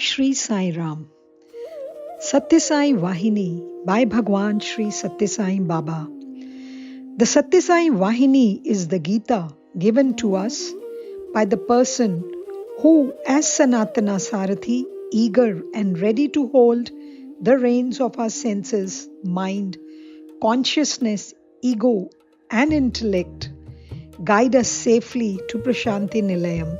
Shri Sai Ram. Sathya Sai Vahini by Bhagavan Shri Sathya Sai Baba. The Sathya Sai Vahini is the Gita given to us by the person who, as Sanatana Sarathi, eager and ready to hold the reins of our senses, mind, consciousness, ego, and intellect, guide us safely to Prashanti Nilayam,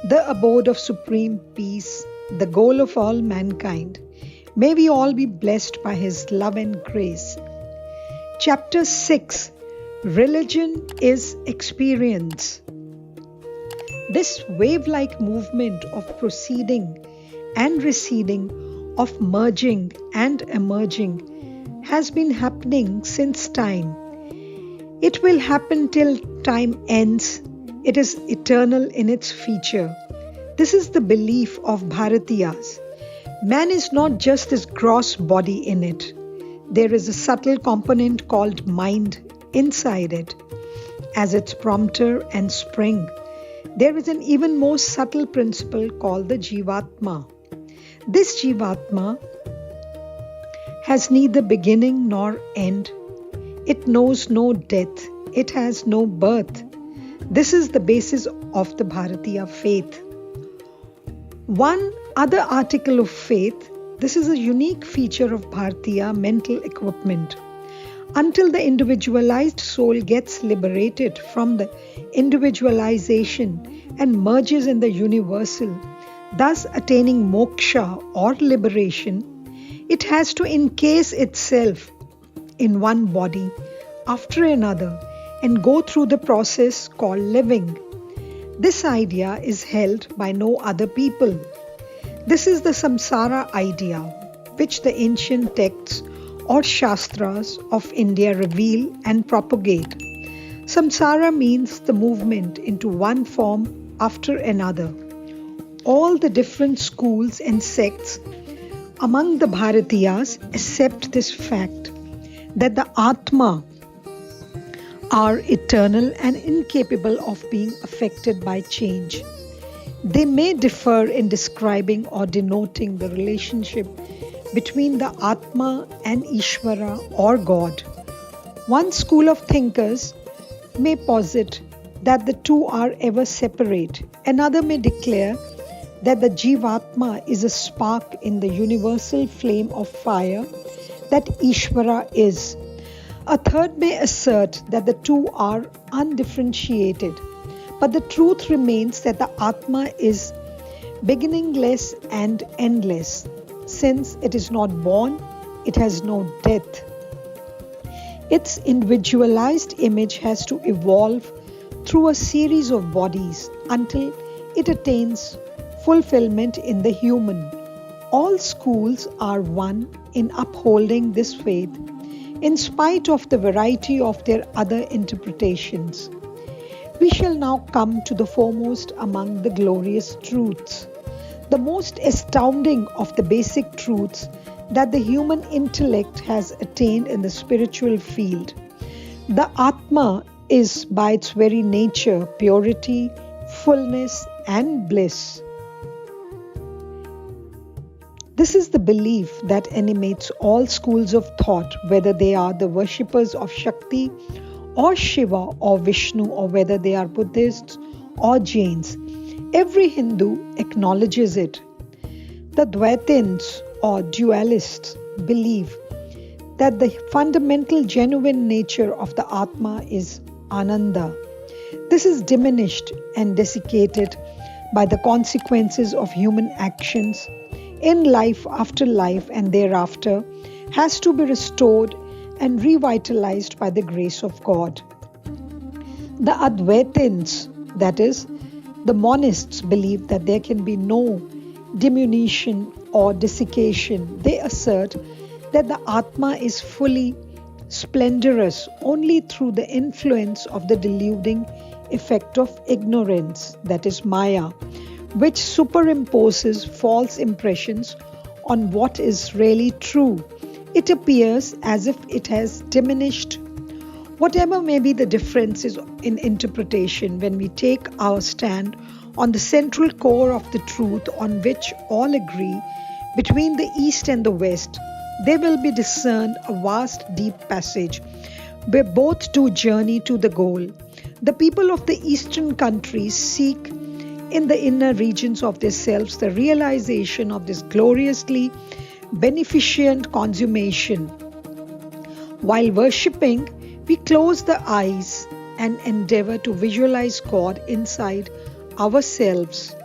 the abode of supreme peace, the goal of all mankind. May we all be blessed by His love and grace. Chapter 6, Religion is Experience. This wave-like movement of proceeding and receding, of merging and emerging, has been happening since time. It will happen till time ends. It is eternal in its feature. This is the belief of Bharatiyas. Man is not just this gross body in it. There is a subtle component called mind inside it. As its prompter and spring, there is an even more subtle principle called the Jivatma. This Jivatma has neither beginning nor end. It knows no death. It has no birth. This is the basis of the Bharatiya faith. One other article of faith, this is a unique feature of Bharatiya mental equipment. Until the individualized soul gets liberated from the individualization and merges in the universal, thus attaining moksha or liberation, it has to encase itself in one body after another and go through the process called living. This idea is held by no other people. This is the samsara idea, which the ancient texts or shastras of India reveal and propagate. Samsara means the movement into one form after another. All the different schools and sects among the Bharatiyas accept this fact that the Atma are eternal and incapable of being affected by change. They may differ in describing or denoting the relationship between the Atma and Ishvara or God. One school of thinkers may posit that the two are ever separate. Another may declare that the Jivatma is a spark in the universal flame of fire that Ishvara is. A third may assert that the two are undifferentiated, but the truth remains that the Atma is beginningless and endless. Since it is not born, it has no death. Its individualized image has to evolve through a series of bodies until it attains fulfillment in the human. All schools are one in upholding this faith, in spite of the variety of their other interpretations. We shall now come to the foremost among the glorious truths, the most astounding of the basic truths that the human intellect has attained in the spiritual field. The Atma is by its very nature purity, fullness, and bliss. This is the belief that animates all schools of thought, whether they are the worshippers of Shakti or Shiva or Vishnu, or whether they are Buddhists or Jains. Every Hindu acknowledges it. The Dvaitins or dualists believe that the fundamental genuine nature of the Atma is Ananda. This is diminished and desiccated by the consequences of human actions in life after life, and thereafter has to be restored and revitalized by the grace of God. The Advaitins, that is, the monists, believe that there can be no diminution or desiccation. They assert that the Atma is fully splendorous only through the influence of the deluding effect of ignorance, that is Maya, which superimposes false impressions on what is really true. It appears as if it has diminished. Whatever may be the differences in interpretation, when we take our stand on the central core of the truth on which all agree between the East and the West, there will be discerned a vast deep passage where both two journey to the goal. The people of the Eastern countries seek in the inner regions of themselves the realization of this gloriously beneficent consummation. While worshipping, we close the eyes and endeavor to visualize God inside ourselves.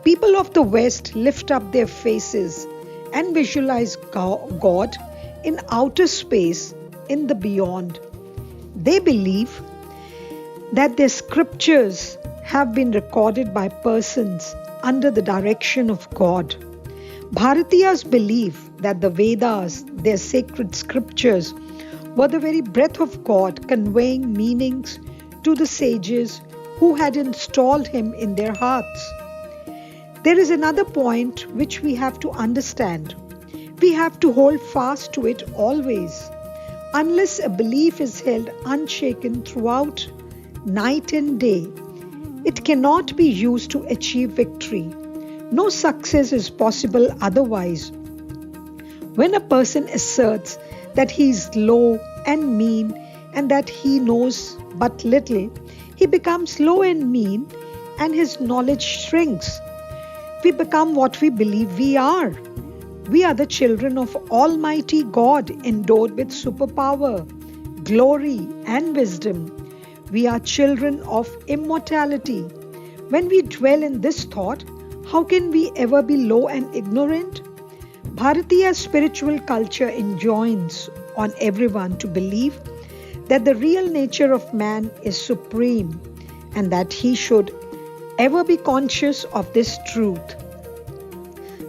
People of the West lift up their faces and visualize God in outer space, in the beyond. They believe that their scriptures have been recorded by persons under the direction of God. Bharatiyas believe that the Vedas, their sacred scriptures, were the very breath of God, conveying meanings to the sages who had installed Him in their hearts. There is another point which we have to understand. We have to hold fast to it always. Unless a belief is held unshaken throughout night and day, it cannot be used to achieve victory. No success is possible otherwise. When a person asserts that he is low and mean and that he knows but little, he becomes low and mean and his knowledge shrinks. We become what we believe we are. We are the children of Almighty God, endowed with superpower, glory, and wisdom. We are children of immortality. When we dwell in this thought, how can we ever be low and ignorant? Bharatiya spiritual culture enjoins on everyone to believe that the real nature of man is supreme and that he should ever be conscious of this truth.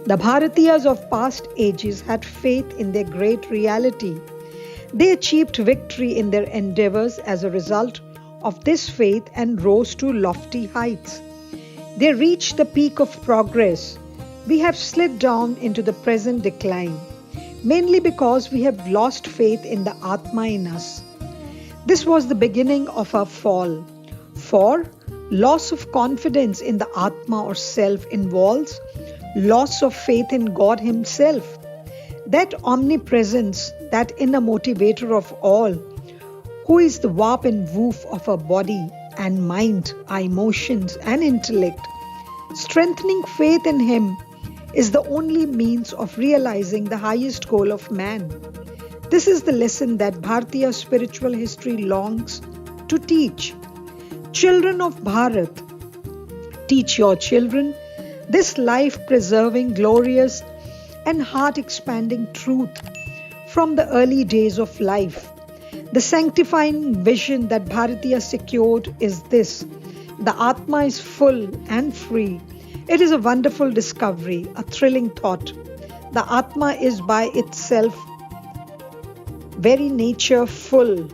The Bharatiyas of past ages had faith in their great reality. They achieved victory in their endeavors as a result of this faith and rose to lofty heights. They reached the peak of progress. We have slid down into the present decline, mainly because we have lost faith in the Atma in us. This was the beginning of our fall. For loss of confidence in the Atma or self involves loss of faith in God Himself. That omnipresence, that inner motivator of all, who is the warp and woof of our body and mind, our emotions and intellect. Strengthening faith in Him is the only means of realizing the highest goal of man. This is the lesson that Bharatiya spiritual history longs to teach. Children of Bharat, teach your children this life-preserving, glorious and heart-expanding truth from the early days of life. The sanctifying vision that Bharatiya secured is this: the Atma is full and free. It is a wonderful discovery, a thrilling thought. The Atma is by itself very nature full.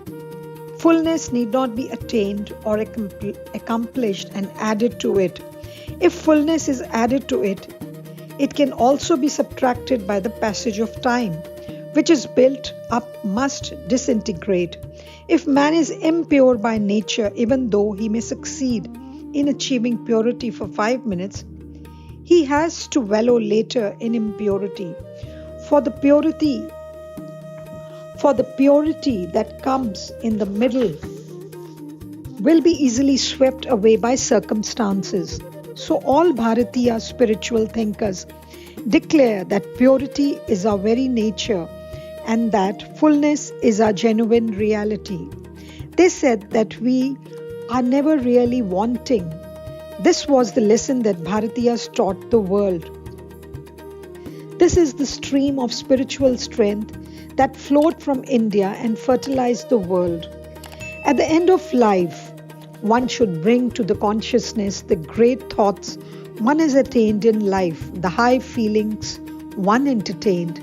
Fullness need not be attained or accomplished and added to it. If fullness is added to it, it can also be subtracted by the passage of time, which is built up must disintegrate. If man is impure by nature, even though he may succeed in achieving purity for 5 minutes, he has to wallow later in impurity. For the purity that comes in the middle will be easily swept away by circumstances. So all Bharatiya spiritual thinkers declare that purity is our very nature and that fullness is our genuine reality. They said that we are never really wanting. This was the lesson that Bharatiyas taught the world. This is the stream of spiritual strength that flowed from India and fertilized the world. At the end of life, one should bring to the consciousness the great thoughts one has attained in life, the high feelings one entertained.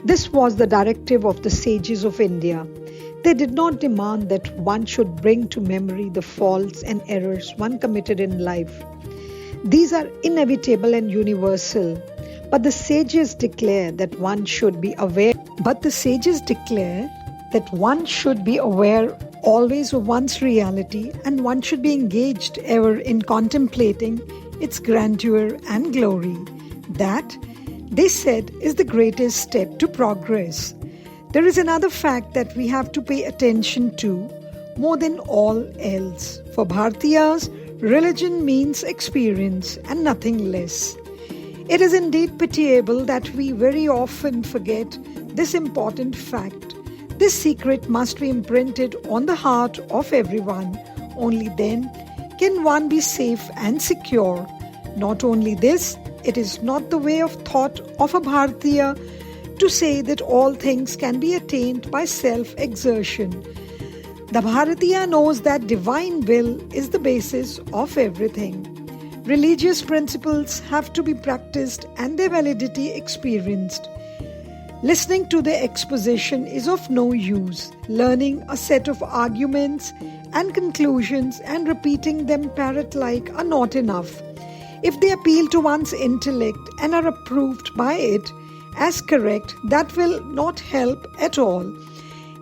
This was the directive of the sages of India. They did not demand that one should bring to memory the faults and errors one committed in life. These are inevitable and universal. But the sages declare that one should be aware. Always of one's reality, and one should be engaged ever in contemplating its grandeur and glory. That, they said, is the greatest step to progress. There is another fact that we have to pay attention to more than all else. For Bharatiyas, religion means experience and nothing less. It is indeed pitiable that we very often forget this important fact. This secret must be imprinted on the heart of everyone. Only then can one be safe and secure. Not only this, it is not the way of thought of a Bharatiya to say that all things can be attained by self-exertion. The Bharatiya knows that divine will is the basis of everything. Religious principles have to be practiced and their validity experienced. Listening to the exposition is of no use. Learning a set of arguments and conclusions and repeating them parrot-like are not enough. If they appeal to one's intellect and are approved by it as correct, that will not help at all.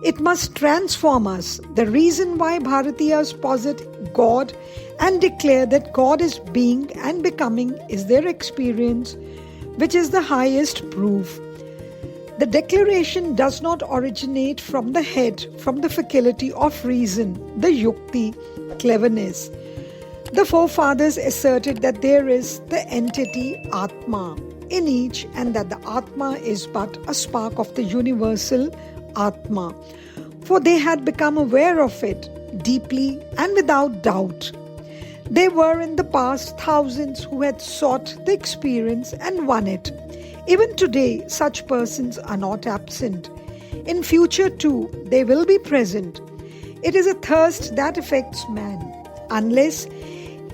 It must transform us. The reason why Bharatiyas posit God and declare that God is being and becoming is their experience, which is the highest proof. The declaration does not originate from the head, from the faculty of reason, the yukti, cleverness. The forefathers asserted that there is the entity Atma in each and that the Atma is but a spark of the universal Atma, for they had become aware of it deeply and without doubt. There were in the past thousands who had sought the experience and won it. Even today, such persons are not absent. In future too, they will be present. It is a thirst that affects man. Unless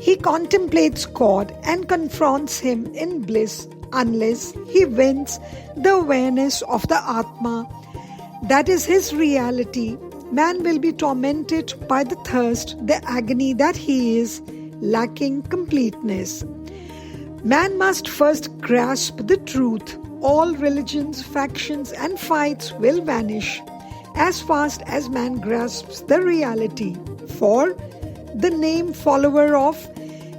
he contemplates God and confronts him in bliss, unless he wins the awareness of the Atma, that is his reality, man will be tormented by the thirst, the agony that he is lacking completeness. Man must first grasp the truth. All religions, factions and fights will vanish as fast as man grasps the reality. For the name follower of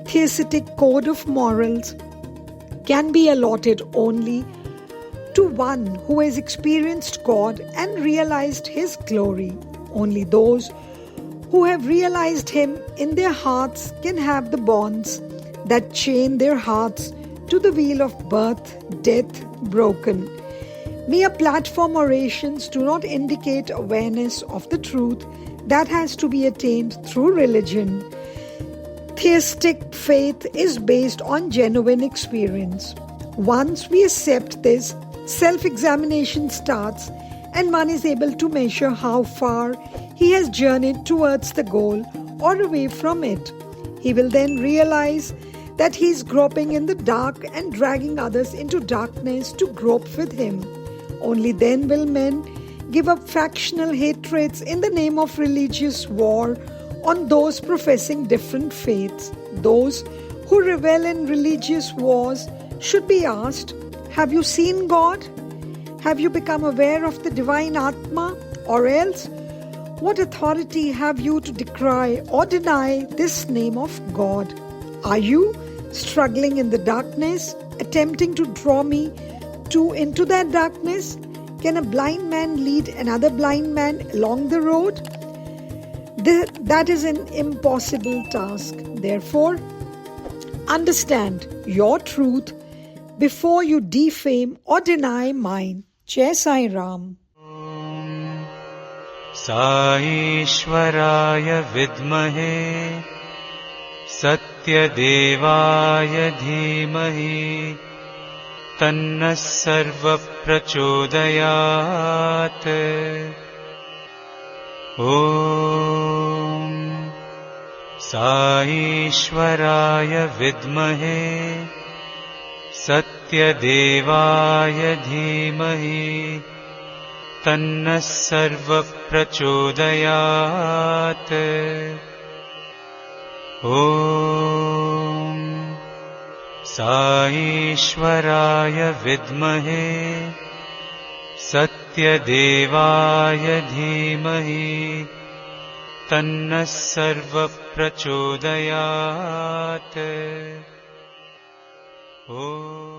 theistic code of morals can be allotted only to one who has experienced God and realized His glory. Only those who have realized Him in their hearts can have the bonds that chain their hearts to the wheel of birth, death, broken. Mere platform orations do not indicate awareness of the truth that has to be attained through religion. Theistic faith is based on genuine experience. Once we accept this, self-examination starts and one is able to measure how far he has journeyed towards the goal or away from it. He will then realize that he is groping in the dark and dragging others into darkness to grope with him. Only then will men give up factional hatreds in the name of religious war on those professing different faiths. Those who revel in religious wars should be asked, have you seen God? Have you become aware of the divine Atma? Or else, what authority have you to decry or deny this name of God? Are you struggling in the darkness, attempting to draw me too into that darkness? Can a blind man lead another blind man along the road? That is an impossible task. Therefore, understand your truth before you defame or deny mine. Jai Sai Ram. Saishwaraya vidmahe Sathya Devaya dhimahi Tanna sarva prachodayat. Om Saishwaraya vidmahe Sathya Devaya dhimahi Tanna sarva prachodayat. Om Saishwaraya vidmahe Sathya Devaya dhimahi Tanna sarva prachodayat. Om